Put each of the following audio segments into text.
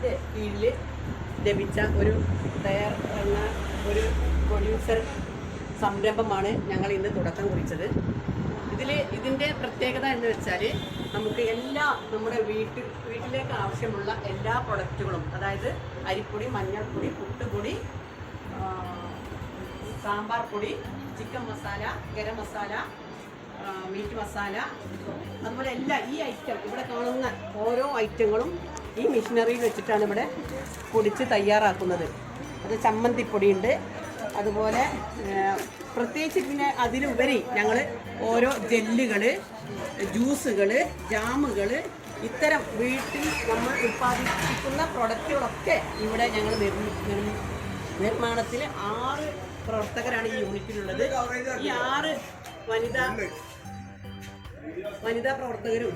സർക്കാരിൻ്റെ കീഴിൽ ലഭിച്ച ഒരു ഒരു പ്രൊഡ്യൂസർ സംരംഭമാണ് ഞങ്ങൾ ഇന്ന് തുടക്കം കുറിച്ചത്. ഇതിൻ്റെ പ്രത്യേകത എന്ന് വെച്ചാൽ നമുക്ക് നമ്മുടെ വീട്ടിലേക്ക് ആവശ്യമുള്ള എല്ലാ പ്രൊഡക്റ്റുകളും, അതായത് അരിപ്പൊടി, മഞ്ഞൾപ്പൊടി, പുട്ടുപൊടി, സാമ്പാർ പൊടി, ചിക്കൻ മസാല, ഗരം മസാല, മീറ്റ് മസാല, അതുപോലെ ഈ ഐറ്റം ഇവിടെ കാണുന്ന ഓരോ ഐറ്റങ്ങളും ഈ മെഷീനറിയിൽ വെച്ചിട്ടാണ് ഇവിടെ പൊടിച്ച് തയ്യാറാക്കുന്നത്. അത് ചമ്മന്തിപ്പൊടിയുണ്ട്, അതുപോലെ പ്രത്യേകിച്ച് പിന്നെ അതിലുപരി ഞങ്ങൾ ഓരോ ജെല്ലുകൾ, ജ്യൂസുകൾ, ജാമുകൾ, ഇത്തരം വീട്ടിൽ നമ്മൾ ഉൽപ്പാദിപ്പിക്കുന്ന പ്രൊഡക്റ്റുകളൊക്കെ ഇവിടെ ഞങ്ങൾ നിർമ്മാണത്തിൽ 6 പ്രവർത്തകരാണ് ഈ യൂണിറ്റിലുള്ളത്. ഈ 6 വനിതാ പ്രവർത്തകരും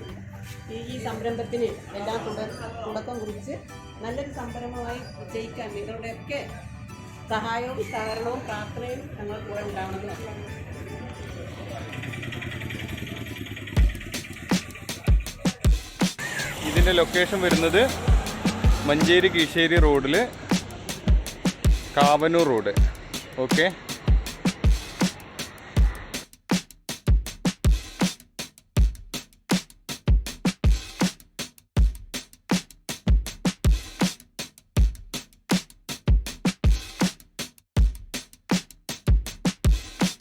ഈ സംരംഭത്തിന് എല്ലാം തുടക്കം കുറിച്ച് നല്ലൊരു സംരംഭമായി വിജയിക്കാൻ നിങ്ങളുടെയൊക്കെ സഹായവും സഹകരണവും പ്രാർത്ഥനയും ഞങ്ങൾ കൂടെ ഉണ്ടാവണമെന്ന്. ഇതിൻ്റെ ലൊക്കേഷൻ വരുന്നത് മഞ്ചേരി കീശ്ശേരി റോഡിൽ കാവന്നൂർ റോഡ്. ഓക്കെ.